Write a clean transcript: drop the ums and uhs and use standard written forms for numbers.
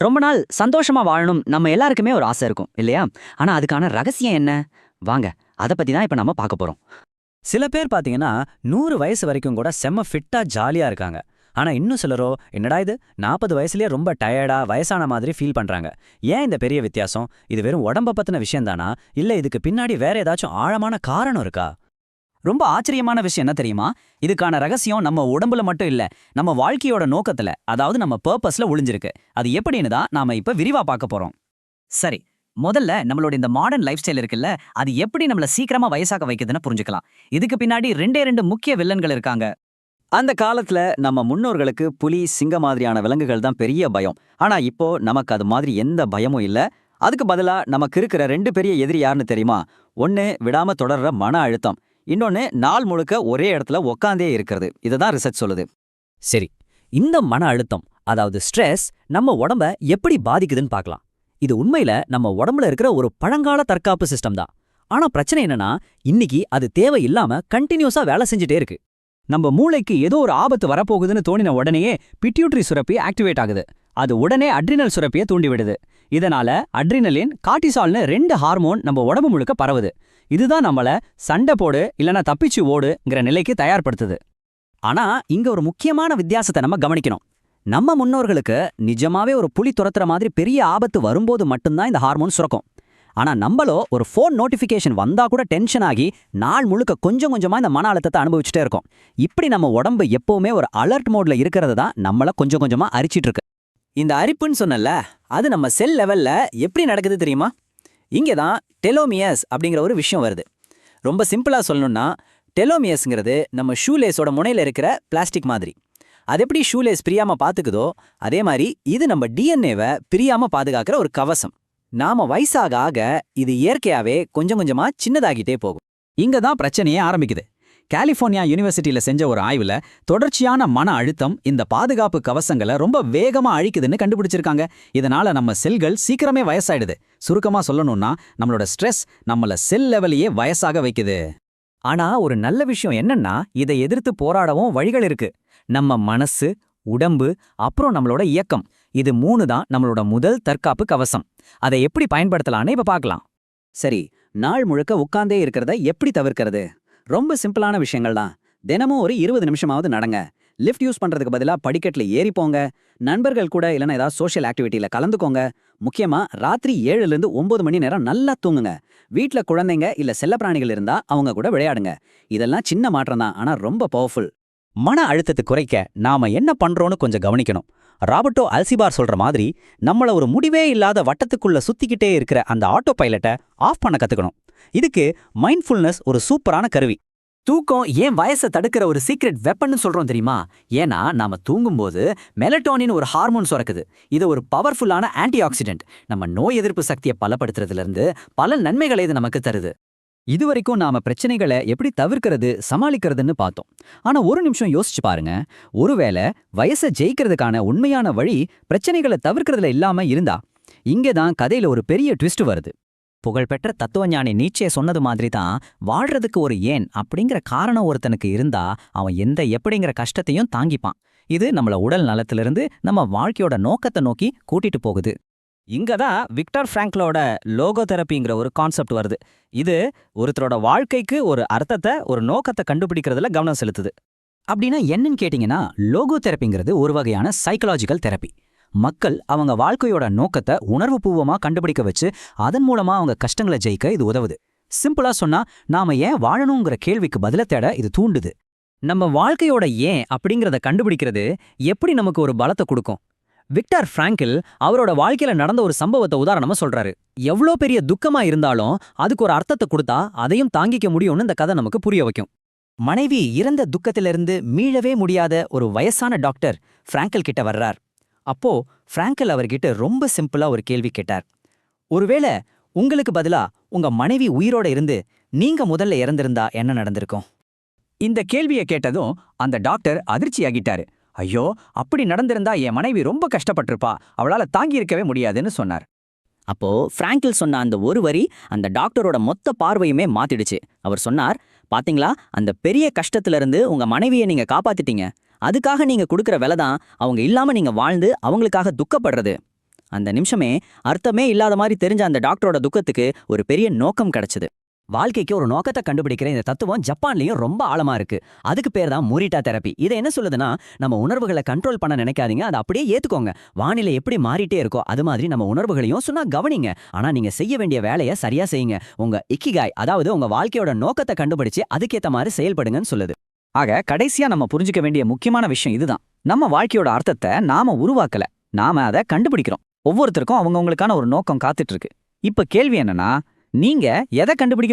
ரொம்ப நாள் சந்தோஷமா வாழணும் நம்ம எல்லாருக்குமே ஒரு ஆசை இருக்கும் இல்லையா? ஆனா அதுக்கான ரகசியம் என்ன? வாங்க, அத பத்தி தான் இப்ப நம்ம பார்க்க போறோம். சில பேர் பாத்தீங்கன்னா 100 வயசு வரைக்கும் கூட செம்ம ஃபிட்டா ஜாலியா இருக்காங்க. ஆனா இன்னும் சிலரோ என்னடா இது 40 வயசுலயே ரொம்ப டயர்டா வயசான மாதிரி ஃபீல் பண்றாங்க. ஏன் இந்த பெரிய வித்தியாசம்? இது வெறும் உடம்ப பத்தின விஷயம் தானா, இல்ல இதுக்கு பின்னாடி வேற ஏதாச்சும் ஆழமான காரணம் இருக்கா? ரொம்ப ஆச்சரியமான விஷயம் என்ன தெரியுமா? இதுக்கான ரகசியம் நம்ம உடம்புல மட்டும் இல்ல, நம்ம வாழ்க்கையோட நோக்கத்துல, அதாவது நம்ம பர்பஸ்ல ஒளிஞ்சிருக்கு. அது எப்படின்னு தான் நாம இப்ப விரிவா பார்க்க போறோம். சரி, முதல்ல நம்மளோட இந்த மாடர்ன் லைஃப் ஸ்டைல் இருக்குல்ல, அது எப்படி நம்மள சீக்கிரமா வயசாக்க வைக்குதுன்னு புரிஞ்சுக்கலாம். இதுக்கு பின்னாடி ரெண்டு முக்கிய வில்லன்கள் இருக்காங்க. அந்த காலத்துல நம்ம முன்னோர்களுக்கு புலி, சிங்கம் மாதிரியான விலங்குகள் தான் பெரிய பயம். ஆனா இப்போ நமக்கு அது மாதிரி எந்த பயமும் இல்ல. அதுக்கு பதிலா நமக்கு இருக்கிற 2 பெரிய எதிரி யாருன்னு தெரியுமா? ஒன்னு விடாம தொடர்ற மன அழுத்தம், இன்னொன்னு நாள் முழுக்க ஒரே இடத்துல உக்காந்தே இருக்கிறது. இதுதான் ரிசர்ச் சொல்லுது. சரி, இந்த மன அழுத்தம் அதாவது ஸ்ட்ரெஸ் நம்ம உடம்ப எப்படி பாதிக்குதுன்னு பார்க்கலாம். இது உண்மையில நம்ம உடம்புல இருக்கிற ஒரு பழங்கால தற்காப்பு சிஸ்டம் தான். ஆனா பிரச்சனை என்னன்னா, இன்னைக்கு அது தேவையில்லாம கண்டினியூஸா வேலை செஞ்சுட்டே இருக்கு. நம்ம மூளைக்கு ஏதோ ஒரு ஆபத்து வரப்போகுதுன்னு தோணின உடனேயே பிட்யூட்டரி சுரப்பி ஆக்டிவேட் ஆகுது. அது உடனே அட்ரினல் சுரப்பியை தூண்டிவிடுது. இதனால அட்ரினலின், கார்டிசால்னு 2 ஹார்மோன் நம்ம உடம்பு முழுக்க பரவுது. இதுதான் நம்மள சண்டை போடு இல்லனா தப்பிச்சு ஓடுங்கிற நிலைக்கு தயார்படுத்துது. ஆனா இங்க ஒரு முக்கியமான வித்தியாசத்தை நம்ம கவனிக்கணும். நம்ம முன்னோர்களுக்கு நிஜமாவே ஒரு புலி துரத்துற மாதிரி பெரிய ஆபத்து வரும்போது மட்டும்தான் இந்த ஹார்மோன் சுரக்கும். ஆனா நம்மளோ ஒரு ஃபோன் நோட்டிஃபிகேஷன் வந்தா கூட டென்ஷன் ஆகி நாள் முழுக்க கொஞ்சம் கொஞ்சமா இந்த மன அழுத்தத்தை அனுபவிச்சுட்டே இருக்கோம். இப்படி நம்ம உடம்பு எப்பவுமே ஒரு அலர்ட் மோட்ல இருக்கிறது தான் நம்மள கொஞ்சம் கொஞ்சமா அரிச்சிட்டு இருக்கு. இந்த அரிப்புன்னு சொன்னல, அது நம்ம செல் லெவல்ல எப்படி நடக்குது தெரியுமா? இங்கே தான் டெலோமியஸ் அப்படிங்கிற ஒரு விஷயம் வருது. ரொம்ப சிம்பிளா சொல்லணும்னா, டெலோமியஸ்ங்கிறது நம்ம ஷூலேஸோட முனையில இருக்கிற பிளாஸ்டிக் மாதிரி. அது எப்படி ஷூலேஸ் பிரியாம பாத்துக்குதோ, அதே மாதிரி இது நம்ம டிஎன்ஏவை பிரியாம பாதுகாக்கிற ஒரு கவசம். நாம வயசாக ஆக இது இயற்கையாவே கொஞ்சம் கொஞ்சமா சின்னதாகிட்டே போகும். இங்க தான் பிரச்சனையே ஆரம்பிக்குது. கலிஃபோர்னியா யூனிவர்சிட்டியில செஞ்ச ஒரு ஆய்வுல தொடர்ச்சியான மன அழுத்தம் இந்த பாதுகாப்பு கவசங்களை ரொம்ப வேகமா அழிக்குதுன்னு கண்டுபிடிச்சிருக்காங்க. இதனால நம்ம செல்கள் சீக்கிரமே வயசாயிடுது. சுருக்கமா சொல்லணும்னா, நம்மளோட ஸ்ட்ரெஸ் நம்மள செல் லெவலையே வயசாக வைக்குது. ஆனா ஒரு நல்ல விஷயம் என்னன்னா, இதை எதிர்த்து போராடவும் வழிகள் இருக்கு. நம்ம மனசு, உடம்பு, அப்புறம் நம்மளோட இயக்கம், இது 3 தான் நம்மளோட முதல் தற்காப்பு கவசம். அதை எப்படி பயன்படுத்தலான்னு இப்ப பார்க்கலாம். சரி, நாள் முழுக்க உட்கார்ந்தே இருக்கிறத எப்படி தவிர்க்கிறது? ரொம்ப சிம்பிளான விஷயங்கள் தான். தினமும் ஒரு 20 நிமிஷமாவது நடங்க. லிஃப்ட் யூஸ் பண்றதுக்கு பதிலா படிக்கட்டுல ஏறி போங்க. நண்பர்கள் கூட இல்லைன்னா ஏதாவது சோஷியல் ஆக்டிவிட்டியில கலந்துக்கோங்க. முக்கியமா ராத்திரி 7லேருந்து 9 மணி நேரம் நல்லா தூங்குங்க. வீட்ல குழந்தைங்க இல்ல செல்லப்பிராணிகள் இருந்தா அவங்க கூட விளையாடுங்க. இதெல்லாம் சின்ன மாற்றம் தான், ஆனா ரொம்ப பவர்ஃபுல். மன அழுத்தத்தை குறைக்க நாம என்ன பண்றோம்னு கொஞ்சம் கவனிக்கணும். ராபர்ட்டோ அல்சிபார் சொல்ற மாதிரி நம்மள ஒரு முடிவே இல்லாத வட்டத்துக்குள்ள சுத்திக்கிட்டே இருக்கிற அந்த ஆட்டோ பைலட்டை ஆஃப் பண்ண கத்துக்கணும். இதுக்கு மைண்ட்ஃபுல்னஸ் ஒரு சூப்பரான கருவி. தூக்கம் ஏன் வயசை தடுக்கிற ஒரு சீக்ரெட் வெப்பன்னு சொல்றோம் தெரியுமா? ஏன்னா நாம தூங்கும்போது மெலட்டோனின் ஒரு ஹார்மோன் சுரக்குது. இது ஒரு பவர்ஃபுல்லான ஆன்டி ஆக்சிடென்ட். நம்ம நோய் எதிர்ப்பு சக்தியை பலப்படுத்துறதுல இருந்து பல நன்மைகளை இது நமக்கு தருது. இதுவரைக்கும் நாம பிரச்சனைகளை எப்படி தவிர்க்கிறது, சமாளிக்கிறதுன்னு பார்த்தோம். ஆனா ஒரு நிமிஷம் யோசிச்சு பாருங்க. ஒருவேளை வயசை ஜெயிக்கிறதுக்கான உண்மையான வழி பிரச்சனைகளை தவிர்க்கிறதுல இல்லாம இருந்தா, இங்கேதான் கதையில ஒரு பெரிய ட்விஸ்ட் வருது. புகழ்பெற்ற தத்துவஞானி நீட்சே சொன்னது மாதிரி தான், வாழ்றதுக்கு ஒரு ஏன் அப்படிங்கிற காரணம் ஒருத்தனுக்கு இருந்தா அவன் எந்த எப்படிங்கிற கஷ்டத்தையும் தாங்கிப்பான். இது நம்மள உடல் நலத்திலிருந்து நம்ம வாழ்க்கையோட நோக்கத்தை நோக்கி கூட்டிட்டு போகுது. இங்கதான் விக்டர் பிராங்க்லோட லோகோதெரபிங்கிற ஒரு கான்செப்ட் வருது. இது ஒருத்தரோட வாழ்க்கைக்கு ஒரு அர்த்தத்தை, ஒரு நோக்கத்தை கண்டுபிடிக்கிறதுல கவனம் செலுத்துது. அப்படின்னா என்னன்னு கேட்டீங்கன்னா, லோகோதெரபிங்கிறது ஒரு வகையான சைக்கலாஜிக்கல் தெரப்பி. மக்கள் அவங்க வாழ்க்கையோட நோக்கத்தை உணர்வுபூர்வமா கண்டுபிடிக்க வச்சு அதன் மூலமா அவங்க கஷ்டங்களை ஜெயிக்க இது உதவுது. சிம்பிளா சொன்னா, நாம ஏன் வாழணுங்கிற கேள்விக்கு பதில தேட இது தூண்டுது. நம்ம வாழ்க்கையோட ஏன் அப்படிங்கிறத கண்டுபிடிக்கிறது எப்படி நமக்கு ஒரு பலத்தை கொடுக்கும்? விக்டர் பிராங்கில் அவரோட வாழ்க்கையில நடந்த ஒரு சம்பவத்தை உதாரணமா சொல்றாரு. எவ்வளோ பெரிய துக்கமா இருந்தாலும் அதுக்கு ஒரு அர்த்தத்தை கொடுத்தா அதையும் தாங்கிக்க முடியும்னு இந்த கதை நமக்கு புரிய வைக்கும். மனைவி இறந்த துக்கத்திலிருந்து மீளவே முடியாத ஒரு வயசான டாக்டர் பிராங்கல் கிட்ட வர்றார். அப்போ பிராங்கல் அவர்கிட்ட ரொம்ப சிம்பிளா ஒரு கேள்வி கேட்டார். ஒருவேளை உங்களுக்கு பதிலா உங்க மனைவி உயிரோட இருந்து நீங்க முதல்ல இறந்திருந்தா என்ன நடந்திருக்கும்? இந்த கேள்வியை கேட்டதும் அந்த டாக்டர் அதிர்ச்சியாகிட்டாரு. ஐயோ, அப்படி நடந்திருந்தா என் மனைவி ரொம்ப கஷ்டப்பட்டிருப்பா, அவளால தாங்கி இருக்கவே முடியாதுன்னு சொன்னார். அப்போ பிராங்கில் சொன்ன அந்த ஒரு வரி அந்த டாக்டரோட மொத்த பார்வையுமே மாத்திடுச்சு. அவர் சொன்னார், பாத்தீங்களா, அந்த பெரிய கஷ்டத்துல இருந்து உங்க மனைவியை நீங்க காப்பாத்திட்டீங்க. அதுக்காக நீங்க கொடுக்கற விலை தான் அவங்க இல்லாம நீங்க வாழ்ந்து அவங்களுக்காக துக்கப்படுறது. அந்த நிமிஷமே அர்த்தமே இல்லாத மாதிரி தெரிஞ்ச அந்த டாக்டரோட துக்கத்துக்கு ஒரு பெரிய நோக்கம் கிடைச்சது. வாழ்க்கைக்கு ஒரு நோக்கத்தை கண்டுபிடிக்கிற இந்த தத்துவம் ஜப்பான்லயும் ரொம்ப ஆழமா இருக்கு. அதுக்கு பேர் தான் மோரிட்டா தெரப்பி. இதை என்ன சொல்லுதுன்னா, நம்ம உணர்வுகளை கண்ட்ரோல் பண்ண நினைக்காதீங்க, அதை அப்படியே ஏத்துக்கோங்க. வானிலை எப்படி மாறிட்டே இருக்கோ அது மாதிரி நம்ம உணர்வுகளையும் சொன்னா கவனிங்க. ஆனா நீங்க செய்ய வேண்டிய வேலையை சரியா செய்யுங்க. உங்க இக்கிகாய், அதாவது உங்க வாழ்க்கையோட நோக்கத்தை கண்டுபிடிச்சு அதுக்கேத்த மாதிரி செயல்படுங்கன்னு சொல்லுது. ஆக கடைசியா நம்ம புரிஞ்சுக்க வேண்டிய முக்கியமான விஷயம் இதுதான். நம்ம வாழ்க்கையோட அர்த்தத்தை நாம உருவாக்கல, நாம அதை கண்டுபிடிக்கிறோம். ஒவ்வொருத்தருக்கும் அவங்கவங்களுக்கான ஒரு நோக்கம் காத்துட்டு இருக்கு. இப்ப கேள்வி என்னன்னா, நீங்க எதை கண்டுபிடிக்க